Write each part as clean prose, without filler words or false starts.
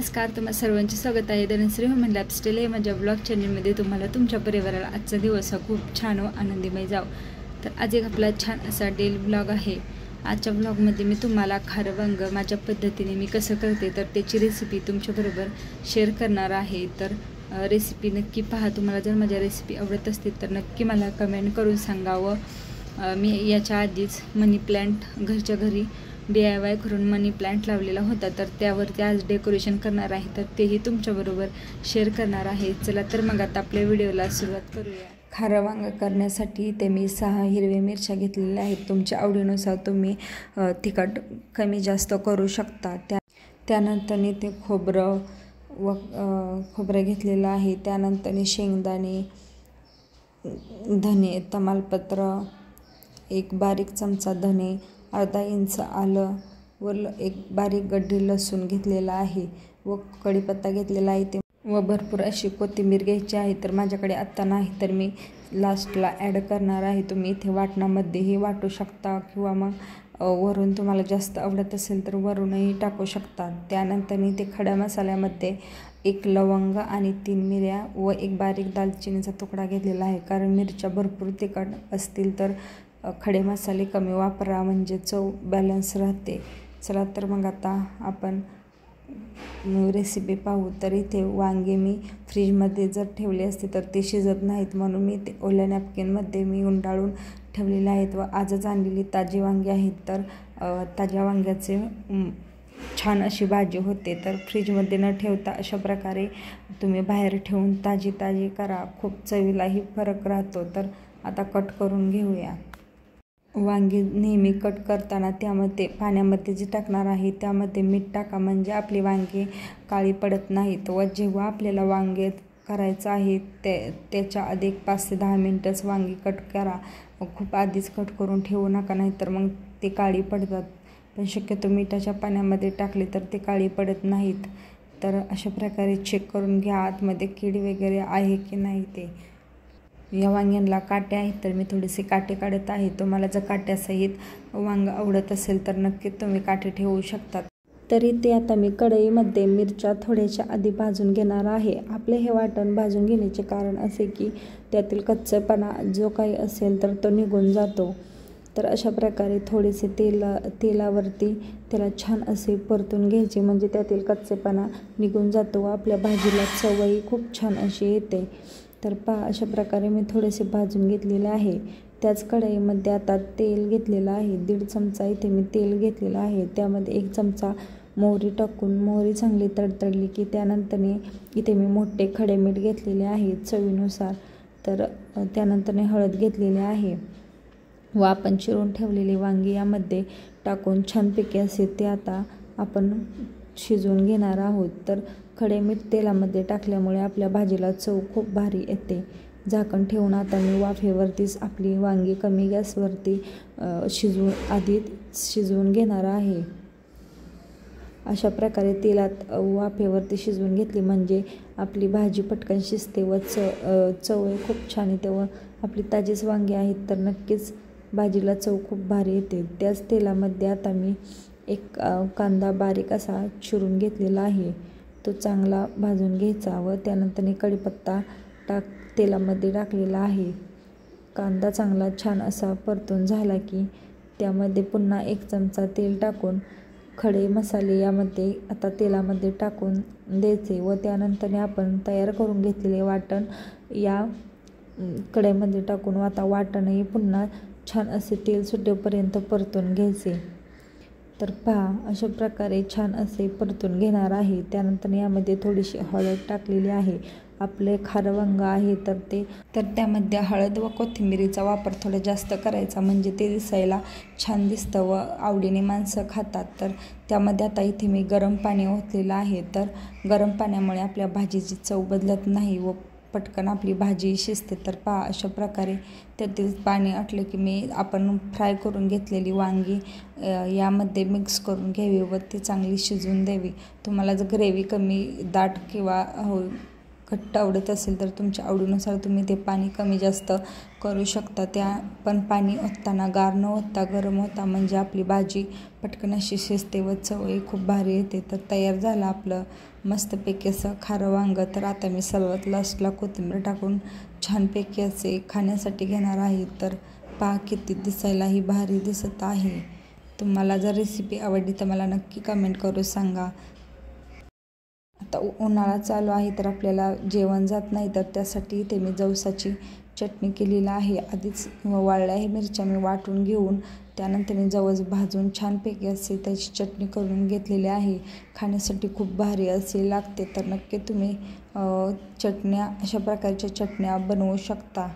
नमस्कार, तुम्हा सर्वांचे स्वागत आहे धनश्री ह्युमन लाईफस्टाईल या माझ्या ब्लॉग चॅनलमध्ये। तुम्हाला तुमच्या परिवाराला आजचा दिवस हा खूप छान व आनंदमय जाव। तर आज एक आपला छान असा डेली ब्लॉग आहे। आजच्या ब्लॉगमध्ये मी तुम्हाला खारं वांग माझ्या पद्धतीने मी कसं करते तर त्याची रेसिपी तुमच्याबरोबर शेअर करणार आहे। तर रेसिपी नक्की पहा। तुम्हाला जर माझ्या रेसिपी आवडत असतील तर नक्की मला कमेंट करून सांगावं। मी याच्या आधीच मनी प्लांट घरच्या घरी DIY करून मनी प्लांट लावलेला होता, तर त्यावरती आज डेकोरेशन करणार आहे, तर तेही तुमच्याबरोबर शेअर करणार आहे। चला तर मग आता आपल्या व्हिडिओला सुरुवात करूया। खारं वांग करण्यासाठी ते मी 6 हिरव्या मिरच्या घेतलेल्या आहेत। तुमच्या आवडीनुसार तुम्ही तिखट कमी जास्त करू शकता। त्यानंतर ते खोबरं घेतलेलं आहे। त्यानंतर शेंगदाणे, धने, तमालपत्र, एक बारीक चमचा धने, अर्धा इंच आलं व एक बारीक गड्डी लसूण घेतलेला आहे व कढीपत्ता घेतलेला आहे ते व भरपूर अशी कोथिंबीर घ्यायची आहे। तर माझ्याकडे आत्ता नाही तर मी लास्टला ॲड करणार आहे। तुम्ही इथे वाटणामध्येही वाटू शकता किंवा मग वरून तुम्हाला जास्त आवडत असेल तर वरूनही टाकू शकता। त्यानंतर ते खड्या मसाल्यामध्ये एक लवंग आणि 3 मिऱ्या व एक बारीक दालचिनीचा तुकडा घेतलेला आहे, कारण मिरच्या भरपूर तिखट असतील तर खडे मसाले कमी वापरा म्हणजे चव बॅलन्स राहते। चला तर मग आता आपण रेसिपी पाहू। तर इथे वांगे मी फ्रीजमध्ये जर ठेवले असते तर ते शिजत नाहीत, म्हणून मी ते ओल्या नॅपकिनमध्ये मी गुंडाळून ठेवलेले आहेत व आजच आणलेली ताजी वांगी आहेत। तर ताज्या वांग्याचे छान अशी भाजी होते। तर फ्रीजमध्ये न ठेवता अशा प्रकारे तुम्ही बाहेर ठेवून ताजी करा, खूप चवीलाही फरक राहतो। तर आता कट करून घेऊया। वांगी नेहमी कट करताना त्यामध्ये पाण्यामध्ये जे टाकणार आहे त्यामध्ये मीठ टाका, म्हणजे आपली वांगी काळी पडत नाहीत। व जेव्हा आपल्याला वांगे करायचं आहे त्याच्या आधी 5 ते 10 मिनटंच वांगी कट करा, खूप आधीच कट करून ठेवू नका, नाहीतर मग ते काळी पडतात। पण शक्यतो मिठाच्या पाण्यामध्ये टाकले तर ते काळी पडत नाहीत। तर अशा प्रकारे चेक करून घ्या आतमध्ये कीड वगैरे आहे की नाही ते। या वांग्यांना काटे आहेत तर मी थोडेसे काटे काढत आहे। तुम्हाला जर काट्यासहित वांग आवडत असेल तर नक्की तुम्ही काटे ठेवू शकता। तरी ते आता मी कढईमध्ये मिरच्या थोड्याशा आधी भाजून घेणार आहे। आपले हे वाटण भाजून घेण्याचे कारण असे की त्यातील कच्चेपणा जो काही असेल तर तो निघून जातो। तर अशा प्रकारे थोडेसे तेलावरती त्याला छान असे परतून घ्यायचे, म्हणजे त्यातील कच्चेपणा निघून जातो व आपल्या भाजीला चवही खूप छान अशी येते। तर पहा अशा प्रकारे मी थोडेसे भाजून घेतलेले आहे। त्याच कढईमध्ये आता तेल घेतलेलं आहे, 1.5 चमचा इथे मी तेल घेतलेलं आहे। त्यामध्ये 1 चमचा मोहरी टाकून मोहरी चांगली तडतडली की त्यानंतर इथे मी मोठे खडे मीठ घेतलेले आहे चवीनुसार। तर त्यानंतर हळद घेतलेली आहे व आपण चिरून ठेवलेली वांगी यामध्ये टाकून छानपैकी असे ते आता आपण शिजवून घेणार आहोत। तर खडे मीठ तेलामध्ये टाकल्यामुळे आपल्या भाजीला चव खूप भारी येते। झाकण ठेवून आता मी वाफेवरतीच आपली वांगी कमी गॅसवरती शिजवून घेणार आहे। अशा प्रकारे तेलात वाफेवरती शिजवून घेतली म्हणजे आपली भाजी पटकन शिजते व चव खूप छान येते व आपली ताजीच वांगी आहेत तर नक्कीच भाजीला चव खूप भारी येते। त्याच तेलामध्ये आता मी एक कांदा बारीक असा चिरून घेतलेला आहे, तो चांगला भाजून घ्यायचा व त्यानंतर कढीपत्ता तेलामध्ये टाकलेला आहे। कांदा चांगला छान असा परतून झाला की त्यामध्ये पुन्हा 1 चमचा तेल टाकून खडे मसाले यामध्ये आता तेलामध्ये टाकून द्यायचे व त्यानंतर आपण तयार करून घेतलेले वाटण या कढईमध्ये टाकून आता वाटणही पुन्हा छान असे तेल सुटेपर्यंत परतून घ्यायचे। तर पहा अशा प्रकारे छान असे परतून घेणार आहे। त्यानंतर यामध्ये थोडीशी हळद टाकलेली आहे। आपले खारं वांग आहे तर त्यामध्ये हळद व कोथिंबीरीचा वापर थोडा जास्त करायचा, म्हणजे ते दिसायला छान दिसतं व आवडीने माणसं खातात। तर त्यामध्ये आता इथे मी गरम पाणी ओतलेलं आहे, तर गरम पाण्यामुळे आपल्या भाजीची चव बदलत नाही व पटकन आपली भाजी शिजते। तर पहा अशा प्रकारे त्यातील पाणी आटलं की आपण फ्राय करून घेतलेली वांगी यामध्ये मिक्स करून घ्यावी व ती चांगली शिजवून द्यावी। तुम्हाला जर ग्रेव्ही कमी दाट किंवा घट्ट आवडत असेल तर तुमच्या आवडीनुसार तुम्ही ते पाणी कमी जास्त करू शकता. पण पाणी ओतताना गार न ओतता गरम होता म्हणजे आपली भाजी पटकन अशी शिजते व चवही खूप भारी येते. तर तयार झालं आपलं मस्तपैकी असं खारं वांगं. तर आता मी सर्वात लास्टला कोथिंबीर टाकून छानपैकी असे खाण्यासाठी घेणार आहे. तर पहा किती दिसायलाही भारी दिसत आहे. तुम्हाला जर रेसिपी आवडली तर मला नक्की कमेंट करून सांगा. आता उन्हाळा चालू आहे तर आपल्याला जेवण जात नाही, तर त्यासाठी इथे मी जवसाची चटणी केलेली आहे. आधीच वाळल्या मिरच्या मी वाटून घेऊन त्यानंतर मी जवस भाजून छानपैकी असे त्याची चटणी करून घेतलेली आहे. खाण्यासाठी खूप भारी असे लागते. तर नक्की तुम्ही चटण्या अशा प्रकारच्या चटण्या बनवू शकता.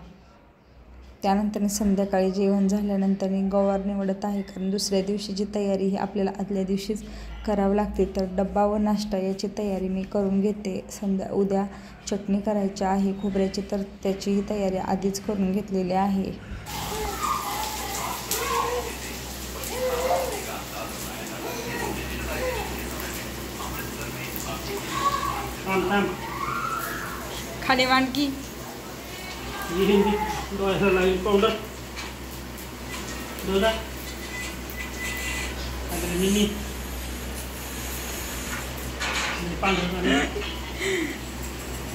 त्यानंतर संध्याकाळी जेवण झाल्यानंतर मी गवार निवडत आहे, कारण दुसऱ्या दिवशीची तयारी ही आपल्याला आदल्या दिवशीच करावं लागते. तर डब्बा व नाश्ता याची तयारी मी करून घेते. उद्या चटणी करायची आहे खोबऱ्याची, तर त्याचीही तयारी आधीच करून घेतलेली आहे. खाली वांगी पावडर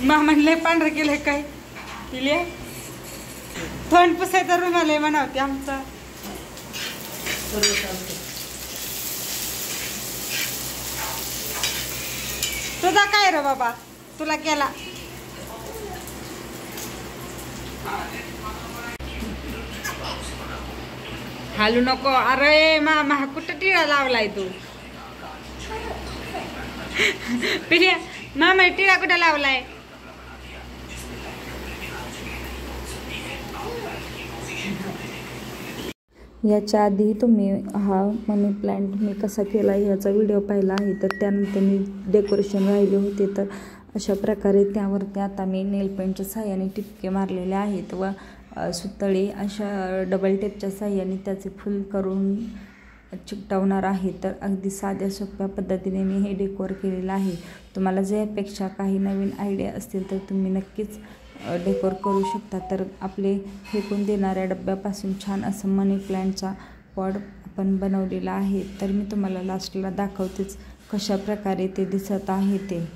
मामाने पांढरं केलंय काय तिले थंड पुसायचा रुमाल म्हणावते आमचा. तुझा काय रे बाबा, तुला केला हालू नको. अरे मामा कुठं टिळा लावलाय तू? पिल्या मामा टिळा कुठं लावलाय? याच्या आधी तुम्ही हा मनी प्लांट मी कसा केला याचा व्हिडिओ पाहिला आहे. तर त्यानंतर मी डेकोरेशन राहिले होते, तर अशा प्रकारे त्यावरती आता मी नेल पेंटच्या साह्याने टिपके मारलेले आहेत व सुतळी अशा डबल टेपच्या साह्याने त्याचे फुल करून चिकटवणार आहे. तर अगदी साध्या सोप्या पद्धतीने मी हे डेकोर केलेलं आहे. तुम्हाला जर यापेक्षा काही नवीन आयडिया असतील तर तुम्ही नक्कीच डेकोर करू शकता. तर आपले फेकून देणाऱ्या डब्यापासून छान असं मनी प्लांटचा पॉट आपण बनवलेला आहे. तर मी तुम्हाला लास्टला दाखवतेच कशा प्रकारे ते दिसत आहे ते.